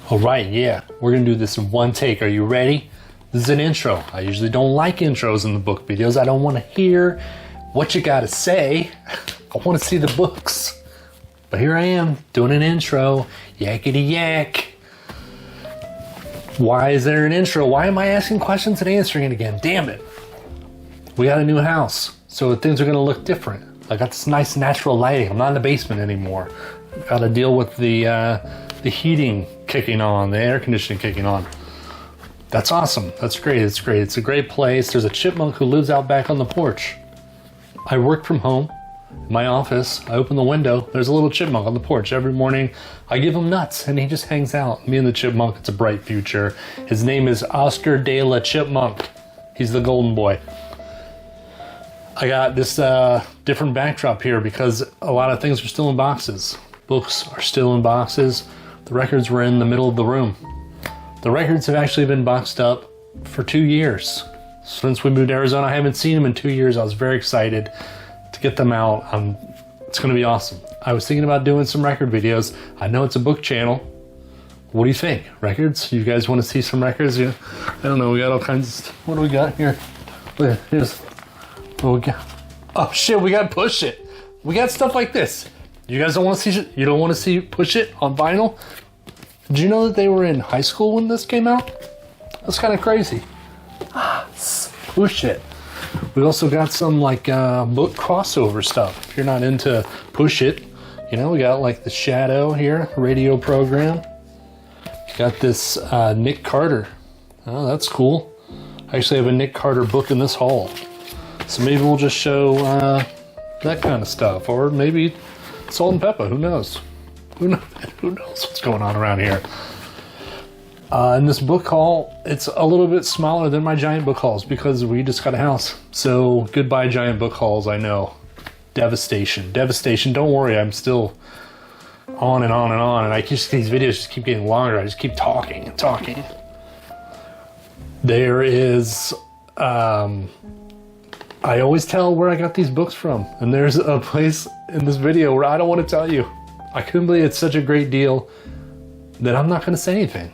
All right, yeah, we're gonna do this in one take. Are you ready? This is an intro. I usually don't like intros in the book videos. I don't want to hear what you gotta say. I want to see the books. But here I am doing an intro. Yakety yak. Why is there an intro? Why am I asking questions and answering it again? Damn it. We got a new house, so things are gonna look different. I got this nice natural lighting. I'm not in the basement anymore. Got to deal with the heating kicking on, the air conditioning kicking on. That's awesome. That's great. It's great. It's a great place. There's a chipmunk who lives out back on the porch. I work from home. In my office, I open the window. There's a little chipmunk on the porch. Every morning, I give him nuts, and he just hangs out. Me and the chipmunk, it's a bright future. His name is Oscar de la Chipmunk. He's the golden boy. I got this different backdrop here because a lot of things are still in boxes. Books are still in boxes. The records were in the middle of the room. The records have actually been boxed up for 2 years. Since we moved to Arizona, I haven't seen them in 2 years. I was very excited to get them out. It's gonna be awesome. I was thinking about doing some record videos. I know it's a book channel. What do you think? Records? You guys wanna see some records? Yeah. I don't know, we got all kinds of, what do we got here? Look, here's, what we got? Oh shit, we got Push It. We got stuff like this. You guys don't want to see? You don't want to see Push It on vinyl? Did you know that they were in high school when this came out? That's kind of crazy. Push It. We also got some like book crossover stuff. If you're not into Push It, you know, we got like the Shadow here, radio program. Got this Nick Carter. Oh, that's cool. I actually have a Nick Carter book in this haul. So maybe we'll just show that kind of stuff, or maybe Salt and Pepper, who knows? Who knows what's going on around here? In this book haul, it's a little bit smaller than my giant book hauls because we just got a house. So goodbye giant book hauls, I know. Devastation, devastation. Don't worry, I'm still on and on and on. And these videos just keep getting longer. I just keep talking and talking. There is, I always tell where I got these books from, and there's a place in this video where I don't want to tell you. I couldn't believe it's such a great deal that I'm not going to say anything.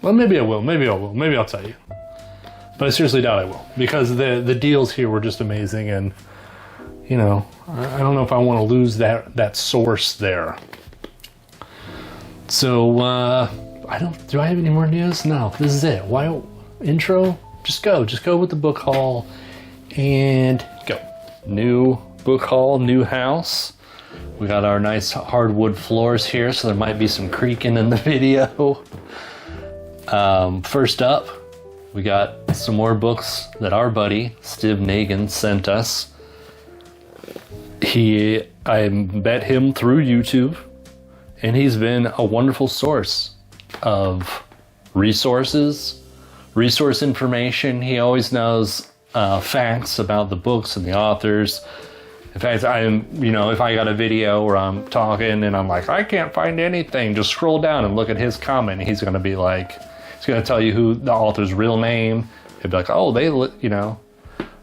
Well, maybe I will, maybe I will, maybe I'll tell you. But I seriously doubt I will, because the deals here were just amazing, and, you know, I don't know if I want to lose that source there. So, do I have any more news? No, this is it. Why, intro? Just go with the book haul. And go. New book haul, new house. We got our nice hardwood floors here, so there might be some creaking in the video. First up, we got some more books that our buddy, Steve Nagin, sent us. I met him through YouTube, and he's been a wonderful source of resource information. He always knows facts about the books and the authors. In fact, if I got a video where I'm talking and I'm like, I can't find anything, just scroll down and look at his comment. He's going to be like, he's going to tell you who the author's real name. He'll be like, oh,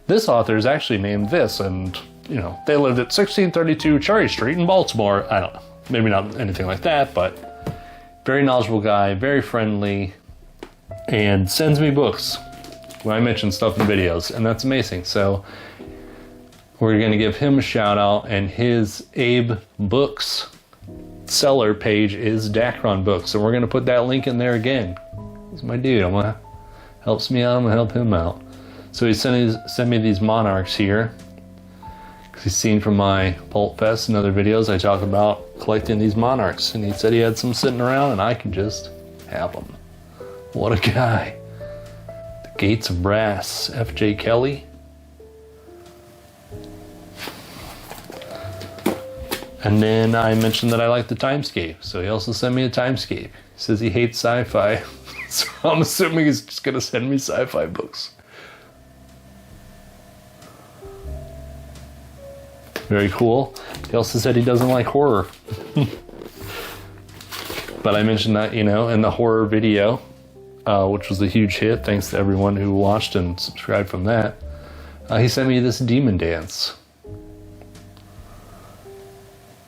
this author is actually named this, and, they lived at 1632 Cherry Street in Baltimore. I don't know, maybe not anything like that, but very knowledgeable guy, very friendly, and sends me books when I mention stuff in videos, and that's amazing. So we're going to give him a shout out, and his Abe Books seller page is Dakron Books, and we're going to put that link in there again. He's my dude. Helps me out. I'm going to help him out. So he sent me these monarchs here, because he's seen from my Pulp Fest and other videos I talk about collecting these monarchs, and he said he had some sitting around and I could just have them. What a guy. Gates of Brass, F.J. Kelly. And then I mentioned that I like the Timescape, so he also sent me a Timescape. He says he hates sci-fi, so I'm assuming he's just gonna send me sci-fi books. Very cool. He also said he doesn't like horror. But I mentioned that, in the horror video, which was a huge hit, thanks to everyone who watched and subscribed from that. He sent me this Demon Dance.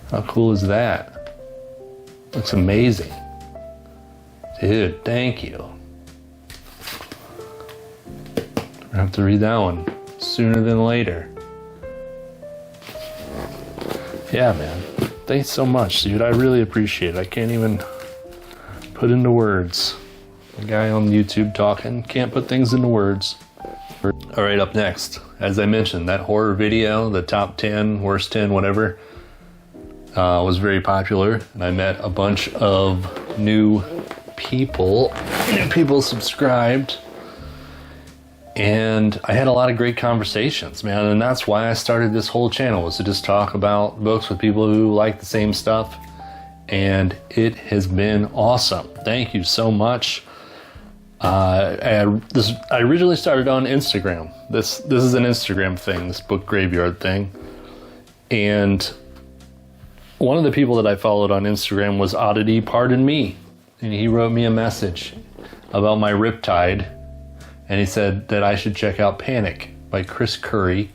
How cool is that? Looks amazing. Dude, thank you. I have to read that one sooner than later. Yeah, man. Thanks so much, dude. I really appreciate it. I can't even put into words. The guy on YouTube talking can't put things into words. All right, up next, as I mentioned, that horror video, the top 10, worst 10, whatever, was very popular, and I met a bunch of new people subscribed, and I had a lot of great conversations, man, and that's why I started this whole channel, was to just talk about books with people who like the same stuff, and it has been awesome. Thank you so much. I originally started on Instagram. This is an Instagram thing, this book graveyard thing, and one of the people that I followed on Instagram was Oddity Pardon Me, and he wrote me a message about my Riptide, and he said that I should check out Panic by Chris Curry.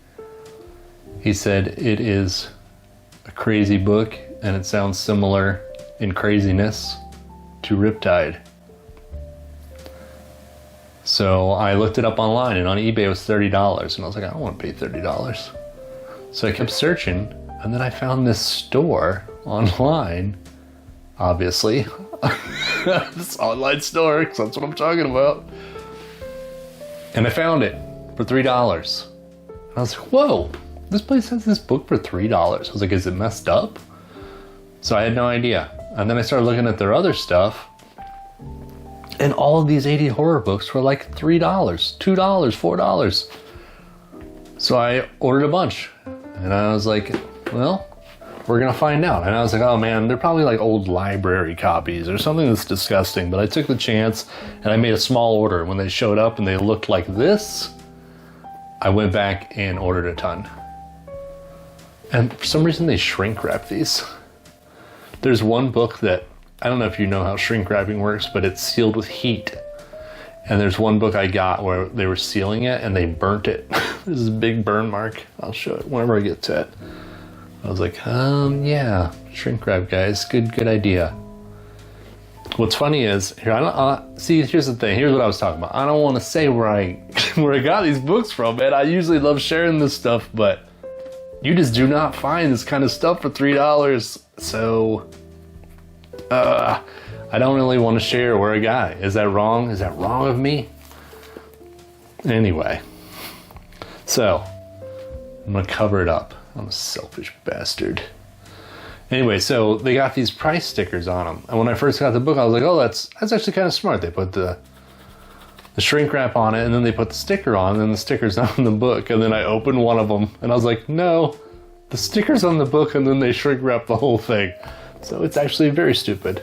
He said it is a crazy book, and it sounds similar in craziness to Riptide. So I looked it up online, and on eBay it was $30, and I was like, I don't want to pay $30. So I kept searching, and then I found this store online, obviously. This online store, because that's what I'm talking about. And I found it for $3. And I was like, whoa, this place has this book for $3. I was like, is it messed up? So I had no idea. And then I started looking at their other stuff, and all of these 80 horror books were like $3, $2, $4. So I ordered a bunch, and I was like, well, we're gonna find out. And I was like, oh man, they're probably like old library copies or something that's disgusting. But I took the chance, and I made a small order. When they showed up and they looked like this, I went back and ordered a ton. And for some reason they shrink wrap these. There's one book that, I don't know if you know how shrink wrapping works, but it's sealed with heat. And there's one book I got where they were sealing it and they burnt it. This is a big burn mark. I'll show it whenever I get to it. I was like, yeah, shrink wrap, guys. Good idea. What's funny is, here, see, here's the thing. Here's what I was talking about. I don't want to say where I got these books from, man. I usually love sharing this stuff, but you just do not find this kind of stuff for $3. So, I don't really want to share where I got it. Is that wrong? Is that wrong of me? Anyway, so I'm gonna cover it up. I'm a selfish bastard. Anyway, so they got these price stickers on them, and when I first got the book, I was like, oh, that's actually kind of smart. They put the shrink wrap on it, and then they put the sticker on, and then the sticker's on the book, and then I opened one of them, and I was like, no, the sticker's on the book, and then they shrink wrap the whole thing. So it's actually very stupid.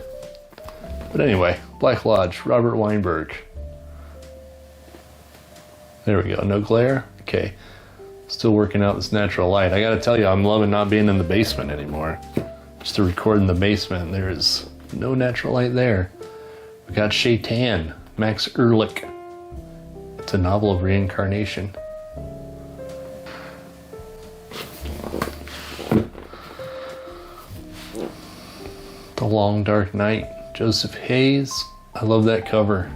But anyway, Black Lodge, Robert Weinberg. There we go, no glare? Okay, still working out this natural light. I gotta tell you, I'm loving not being in the basement anymore. Just to record in the basement, there is no natural light there. We got Shaitan, Max Ehrlich. It's a novel of reincarnation. The Long Dark Night, Joseph Hayes. I love that cover.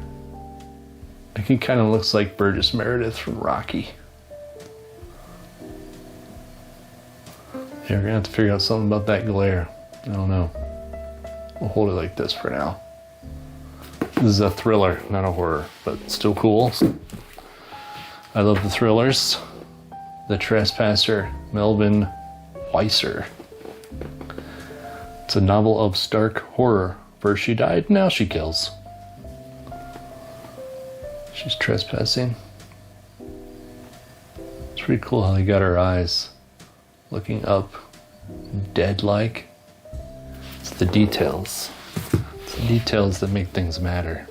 I think he kind of looks like Burgess Meredith from Rocky. Yeah, we're gonna have to figure out something about that glare. I don't know. We'll hold it like this for now. This is a thriller, not a horror, but still cool. I love the thrillers. The Trespasser, Melvin Weisser. It's a novel of stark horror. First she died, now she kills. She's trespassing. It's pretty cool how they got her eyes looking up, dead-like. It's the details. It's the details that make things matter.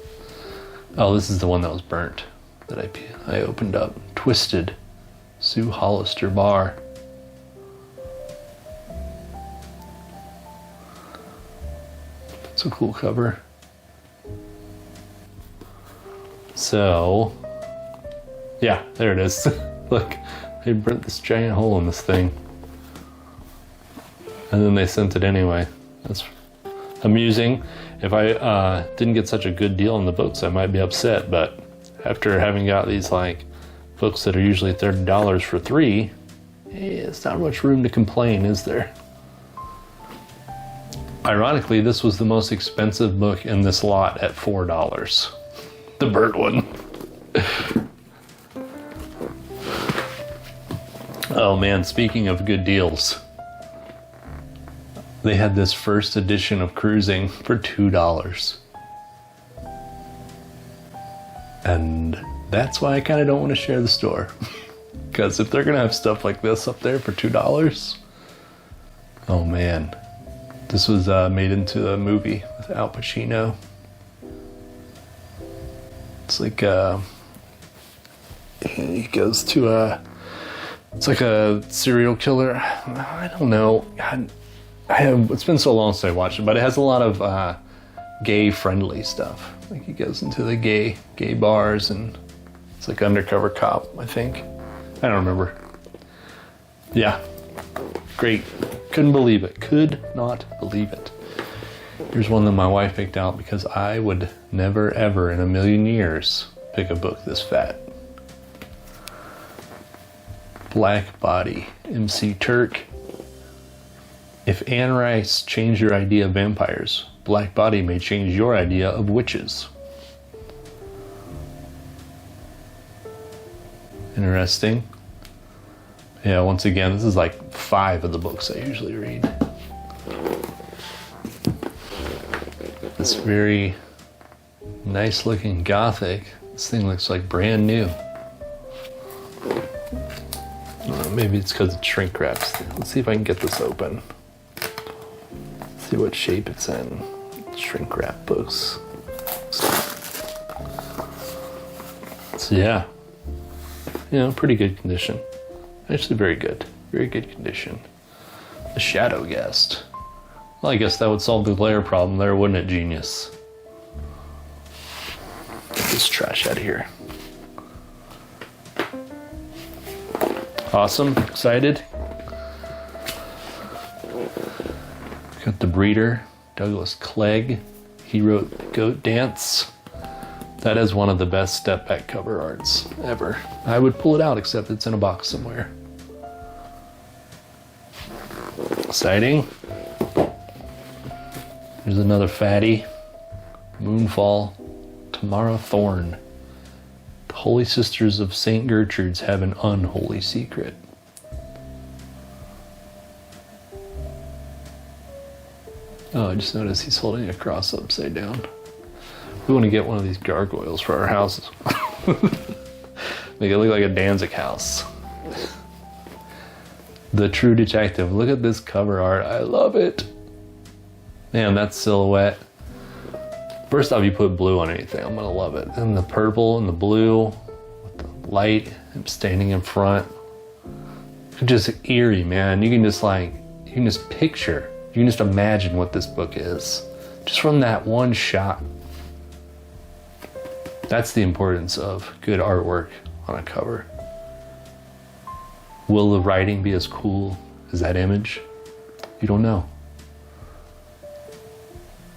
Oh, this is the one that was burnt that I opened up. Twisted, Sue Hollister Bar. It's a cool cover. So, yeah, there it is. Look, they burnt this giant hole in this thing. And then they sent it anyway. That's amusing. If I didn't get such a good deal on the books, I might be upset, but after having got these like books that are usually $30 for 3, it's not much room to complain, is there? Ironically, this was the most expensive book in this lot at $4. The bird one. Oh man, speaking of good deals, they had this first edition of Cruisin for $2. And that's why I kind of don't want to share the store. Because if they're going to have stuff like this up there for $2, oh man. This was made into a movie with Al Pacino. It's like he goes to it's like a serial killer. I don't know. It's been so long since I watched it, but it has a lot of gay-friendly stuff. Like he goes into the gay bars, and it's like undercover cop, I think. I don't remember. Yeah, great. Couldn't believe it. Could not believe it. Here's one that my wife picked out because I would never, ever in a million years pick a book this fat. Black Body, MC Turk. If Anne Rice changed your idea of vampires, Black Body may change your idea of witches. Interesting. Yeah, once again, this is like 5 of the books I usually read. This very nice looking gothic. This thing looks like brand new. Maybe it's because it's shrink wraps. Let's see if I can get this open. See what shape it's in. Shrink wrap books. So yeah. Pretty good condition. Actually very good. Very good condition. The Shadow Guest. Well, I guess that would solve the glare problem there, wouldn't it, genius? Get this trash out of here. Awesome. Excited. Got The Breeder. Douglas Clegg. He wrote Goat Dance. That is one of the best step back cover arts ever. I would pull it out, except it's in a box somewhere. Exciting. There's another fatty. Moonfall. Tamara Thorne. The Holy Sisters of St. Gertrude's have an unholy secret. Oh, I just noticed he's holding a cross upside down. We want to get one of these gargoyles for our houses. Make it look like a Danzig house. The True Detective. Look at this cover art. I love it. Man, that silhouette. First off, you put blue on anything, I'm gonna love it. And the purple and the blue with the light, him standing in front. Just eerie, man. You can just picture, you can just imagine what this book is. Just from that one shot. That's the importance of good artwork on a cover. Will the writing be as cool as that image? You don't know.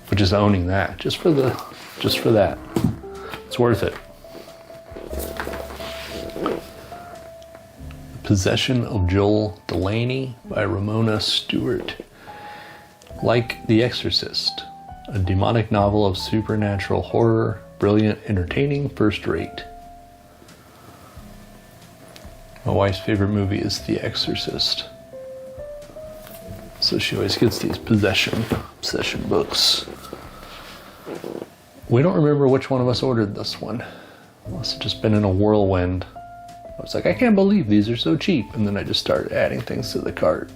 But just owning that, just for that, it's worth it. The Possession of Joel Delaney by Ramona Stewart. Like The Exorcist, a demonic novel of supernatural horror, brilliant, entertaining, first rate. My wife's favorite movie is The Exorcist. So she always gets these possession books. We don't remember which one of us ordered this one. Must have just been in a whirlwind. I was like, I can't believe these are so cheap. And then I just started adding things to the cart.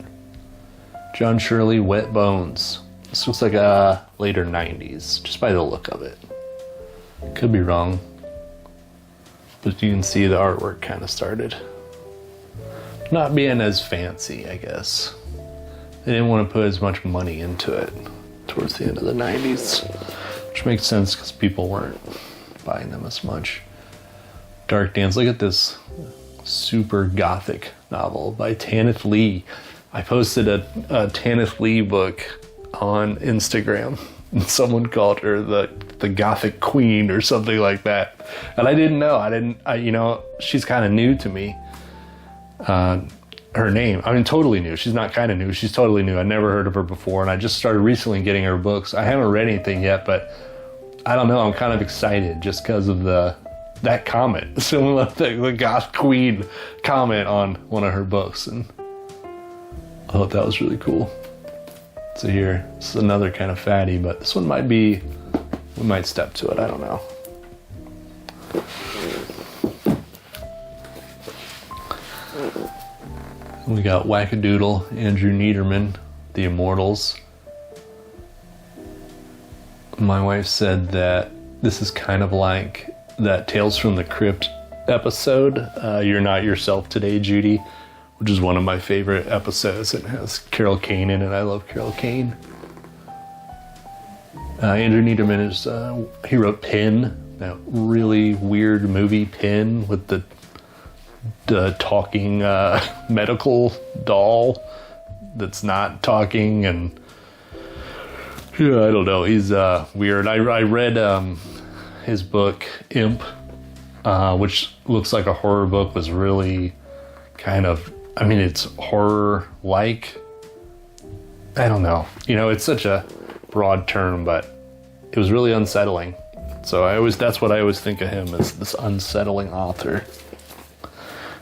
John Shirley, Wet Bones. This looks like a later 90s, just by the look of it. Could be wrong. But you can see the artwork kind of started not being as fancy, I guess. They didn't want to put as much money into it towards the end of the 90s, which makes sense because people weren't buying them as much. Dark Dance, look at this super gothic novel by Tanith Lee. I posted a Tanith Lee book on Instagram Someone called her the Gothic Queen or something like that. And I didn't know. She's kind of new to me. Her name, I mean, totally new. She's not kind of new. She's totally new. I never heard of her before, and I just started recently getting her books. I haven't read anything yet, but I don't know. I'm kind of excited just because of that comment. Similar to the Goth Queen comment on one of her books, and I thought that was really cool. So here, this is another kind of fatty, but this one we might step to it. I don't know. We got Wackadoodle, Andrew Niederman, The Immortals. My wife said that this is kind of like that Tales from the Crypt episode, You're Not Yourself Today, Judy, which is one of my favorite episodes. It has Carol Kane in it. I love Carol Kane. Andrew Niederman he wrote Pin, that really weird movie Pin with the talking medical doll that's not talking, and yeah, I don't know, he's weird. I read his book Imp, which looks like a horror book, was really kind of, I mean, it's horror like, I don't know, it's such a broad term, but it was really unsettling. So that's what I always think of him, as this unsettling author.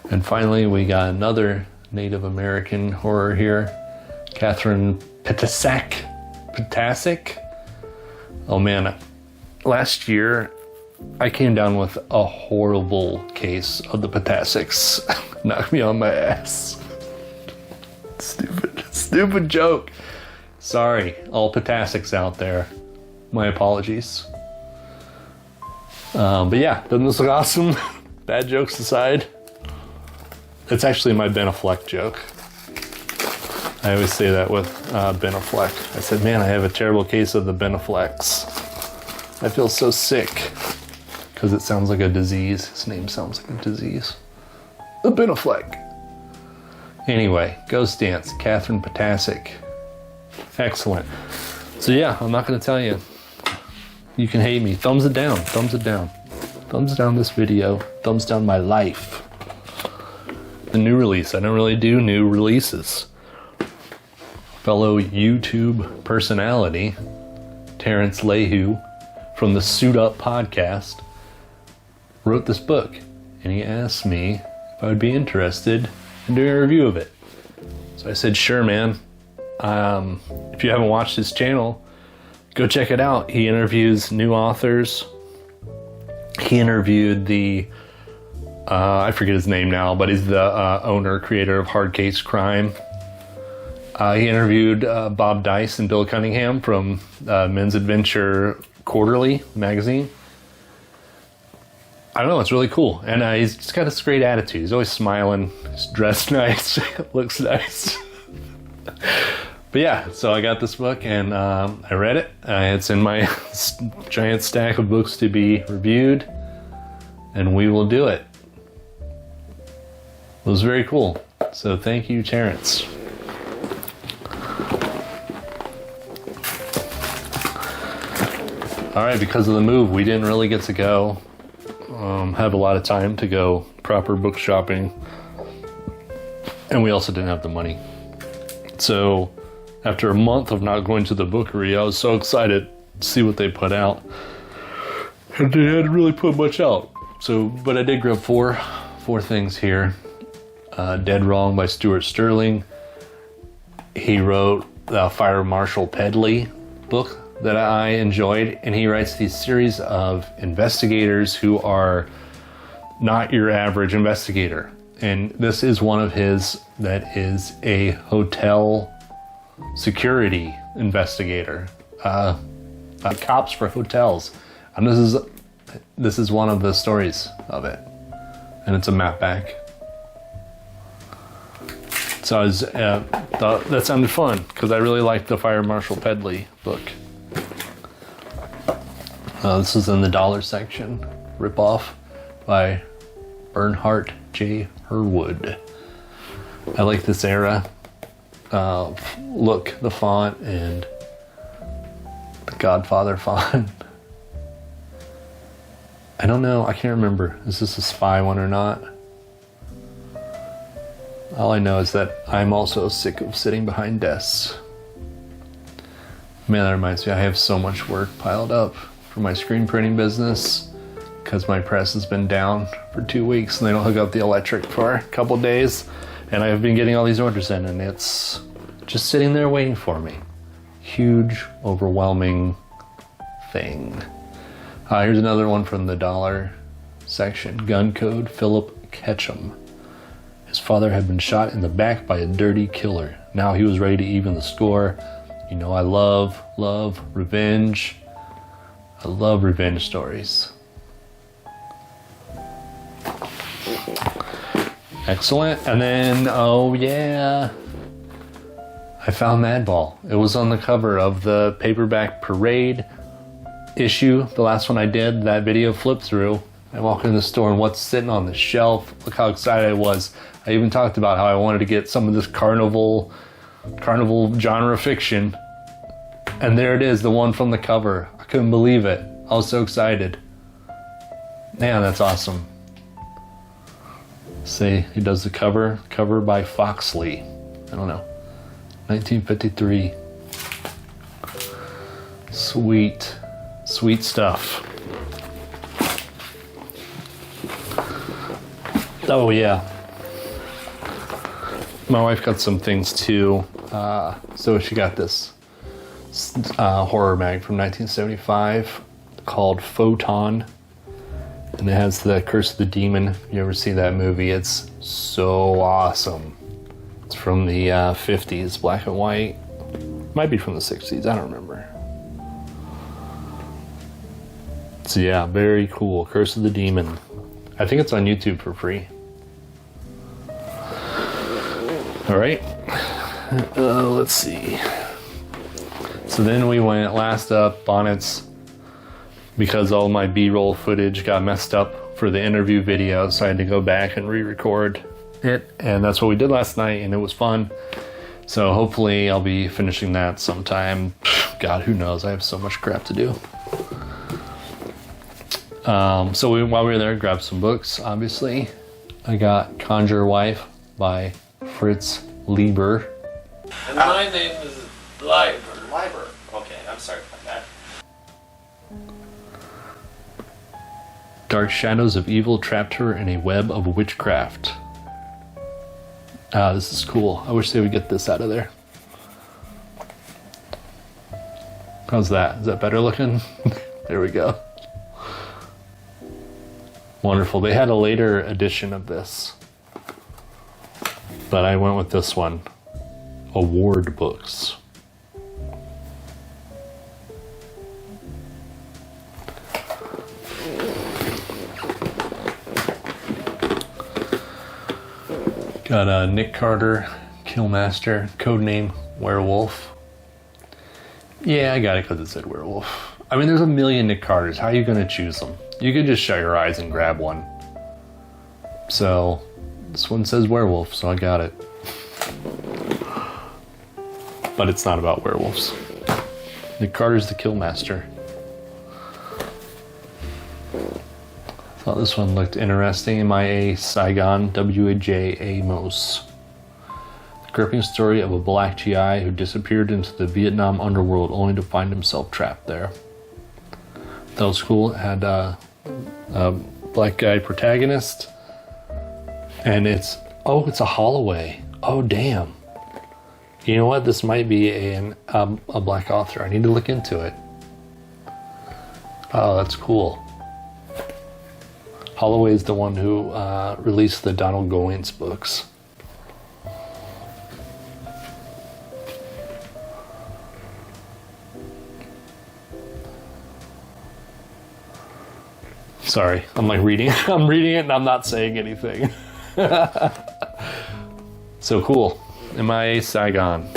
And finally, we got another Native American horror here, Katherine Pac. Oh man, last year I came down with a horrible case of the Patasics. Knocked me on my ass. Stupid joke. Sorry, all Patasics out there. My apologies. But yeah, doesn't this look awesome? Bad jokes aside. It's actually my Ben Affleck joke. I always say that with Ben Affleck. I said, man, I have a terrible case of the Ben Afflecks. I feel so sick. Because it sounds like a disease. His name sounds like a disease. The Ben Affleck. Anyway, Ghost Dance, Katherine Pac. Excellent. So yeah, I'm not going to tell you. You can hate me. Thumbs it down. Thumbs it down. Thumbs down this video. Thumbs down my life. The new release. I don't really do new releases. Fellow YouTube personality, Terren Leo from the Suit Up podcast, wrote this book, and he asked me if I would be interested in doing a review of it. So I said, sure, man. If you haven't watched his channel, go check it out. He interviews new authors. He interviewed I forget his name now, but he's the owner, creator of Hard Case Crime. He interviewed Bob Dice and Bill Cunningham from Men's Adventure Quarterly magazine. I don't know, it's really cool. And he's just got this great attitude. He's always smiling. He's dressed nice. Looks nice. But yeah, so I got this book and I read it. It's in my giant stack of books to be reviewed. And we will do it. It was very cool. So thank you, Terrence. All right, because of the move, we didn't really get to go have a lot of time to go proper book shopping. And we also didn't have the money. So after a month of not going to the bookery, I was so excited to see what they put out. And they hadn't really put much out. So, but I did grab four things here. Dead Wrong by Stuart Sterling. He wrote the Fire Marshal Pedley book that I enjoyed, and he writes these series of investigators who are not your average investigator. And this is one of his that is a hotel security investigator, cops for hotels. And this is one of the stories of it, and it's a map back. So I thought that sounded fun because I really liked the Fire Marshal Pedley book. This is in the dollar section. Ripoff by Bernhardt J. Herwood. I like this era. Look, the font and the Godfather font. I don't know. I can't remember. Is this a spy one or not? All I know is that I'm also sick of sitting behind desks. Man, that reminds me, I have so much work piled up for my screen printing business because my press has been down for 2 weeks and they don't hook up the electric for a couple days. And I've been getting all these orders in and it's just sitting there waiting for me. Huge, overwhelming thing. Here's another one from the dollar section. Gun code, Philip Ketchum. His father had been shot in the back by a dirty killer. Now he was ready to even the score. You know, I love revenge. I love revenge stories. Excellent. And then, oh yeah, I found Madball. It was on the cover of the paperback Parade issue, the last one I did, that video flip through. I walk in the store and what's sitting on the shelf, look how excited I was. I even talked about how I wanted to get some of this carnival genre fiction. And there it is, the one from the cover. I couldn't believe it. I was so excited. Man, that's awesome. See, he does the cover by Foxley. I don't know. 1953. Sweet stuff. Oh yeah. My wife got some things too. So she got this horror mag from 1975 called Photon. And it has the Curse of the Demon. If you ever see that movie, it's so awesome. It's from the 50s, black and white. Might be from the 60s, I don't remember. So yeah, very cool. Curse of the Demon. I think it's on YouTube for free. All right, let's see. So then we went last up, Bonnets, because all my B-roll footage got messed up for the interview video, so I had to go back and re-record it, and that's what we did last night, and it was fun. So hopefully I'll be finishing that sometime. God, who knows? I have so much crap to do. So while we were there, grabbed some books, obviously. I got Conjuring Wife by Fritz Leiber. And my name is Leiber. Leiber. Okay, I'm sorry about that. Dark shadows of evil trapped her in a web of witchcraft. This is cool. I wish they would get this out of there. How's that? Is that better looking? There we go. Wonderful. They had a later edition of this, but I went with this one. Award Books. Got Nick Carter, Killmaster, codename Werewolf. Yeah, I got it because it said Werewolf. I mean, there's a million Nick Carters. How are you going to choose them? You could just shut your eyes and grab one. So, this one says werewolf, so I got it. But it's not about werewolves. Nick Carter's the Killmaster. Thought this one looked interesting. MIA Saigon, WJ Amos. The gripping story of a black GI who disappeared into the Vietnam underworld only to find himself trapped there. That was cool. It had a black guy protagonist. And it's a Holloway. Oh, damn. You know what? This might be a black author. I need to look into it. Oh, that's cool. Holloway is the one who released the Donald Goines books. Sorry, I'm like reading. I'm reading it and I'm not saying anything. So cool. MIA Saigon.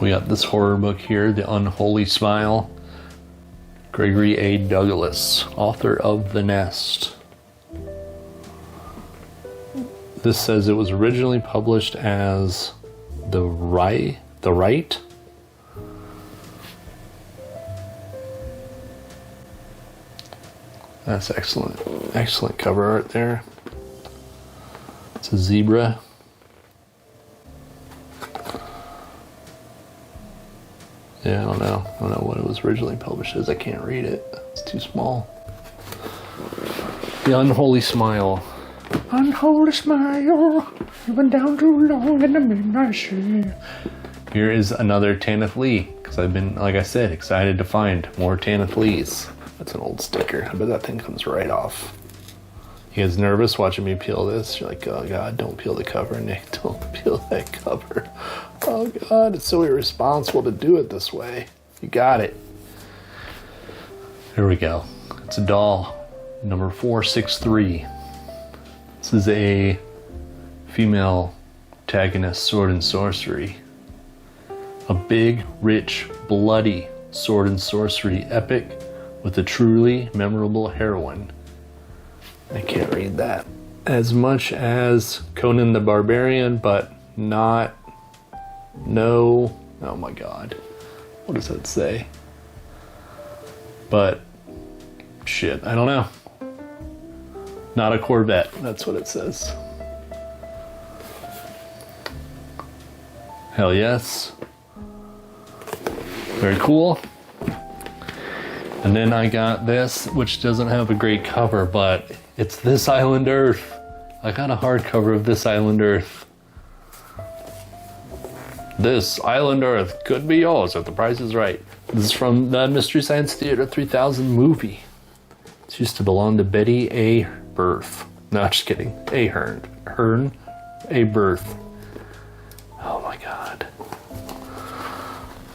We got this horror book here, The Unholy Smile. Gregory A. Douglas, author of The Nest. This says it was originally published as The Right. That's excellent. Excellent cover art there. It's a zebra. Yeah, I don't know what it was originally published as. I can't read it. It's too small. The Unholy Smile. Unholy smile, you've been down too long in the midnight sea. Here is another Tanith Lee, because I've been, like I said, excited to find more Tanith Lees. That's an old sticker. I bet that thing comes right off. You guys nervous watching me peel this? You're like, oh God, don't peel the cover, Nick. Don't peel that cover. Oh God, it's so irresponsible to do it this way. You got it. Here we go. It's a doll, number 463. This is a female protagonist, sword and sorcery. A big, rich, bloody sword and sorcery epic with a truly memorable heroine. I can't read that. As much as Conan the Barbarian, but not, no, oh my God. What does that say? But, shit, I don't know. Not a Corvette, that's what it says. Hell yes. Very cool. And then I got this, which doesn't have a great cover, but it's This Island Earth. I got a hardcover of This Island Earth. This Island Earth could be yours if the price is right. This is from the Mystery Science Theater 3000 movie. This used to belong to Betty A. Berth. No, just kidding. A. Hearn. A. Berth. Oh my God.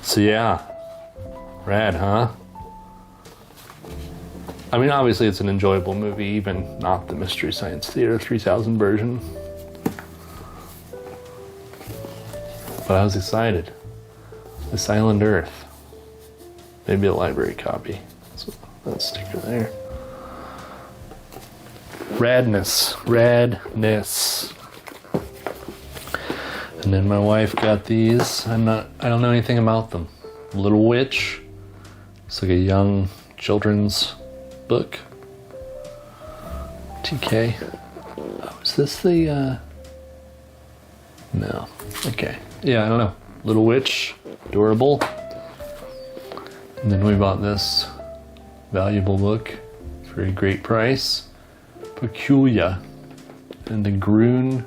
So yeah. Rad, huh? I mean, obviously it's an enjoyable movie, even not the Mystery Science Theater 3000 version. But I was excited. This Island Earth. Maybe a library copy. So that sticker there. Radness. And then my wife got these. I don't know anything about them. Little Witch. It's like a young children's book. TK. Oh, is this the no. Okay. Yeah, I don't know. Little Witch. Adorable. And then we bought this valuable book for a great price. Peculia and the Groon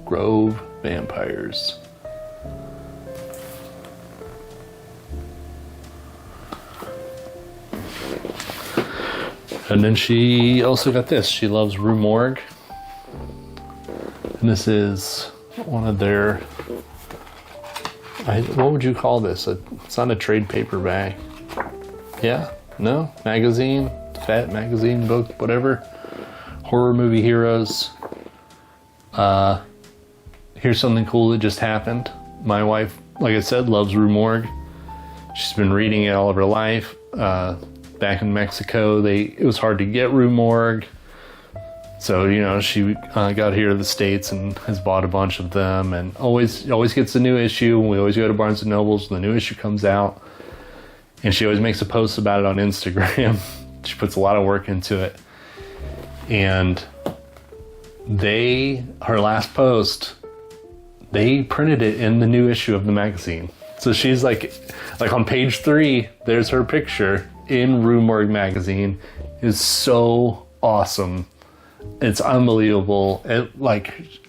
Grove Vampires. And then she also got this. She loves Rue Morgue. And this is one of their, what would you call this? It's not a trade paperback. Yeah? No? Magazine? Fat magazine book? Whatever. Horror movie heroes. Here's something cool that just happened. My wife, like I said, loves Rue Morgue. She's been reading it all of her life. Back in Mexico, it was hard to get Rue Morgue. So, you know, she got here to the States and has bought a bunch of them, and always gets a new issue. We always go to Barnes & Noble's when the new issue comes out. And she always makes a post about it on Instagram. She puts a lot of work into it. And her last post, they printed it in the new issue of the magazine. So she's like on page 3, there's her picture in Rue Morgue magazine. Is so awesome. It's unbelievable.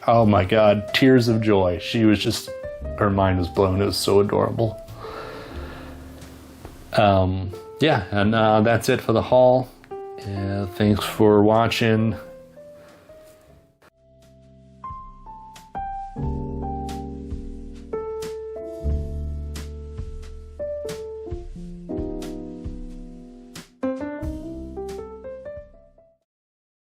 Oh my God, tears of joy. She was just, her mind was blown. It was so adorable. Yeah, and that's it for the haul. Thanks for watching.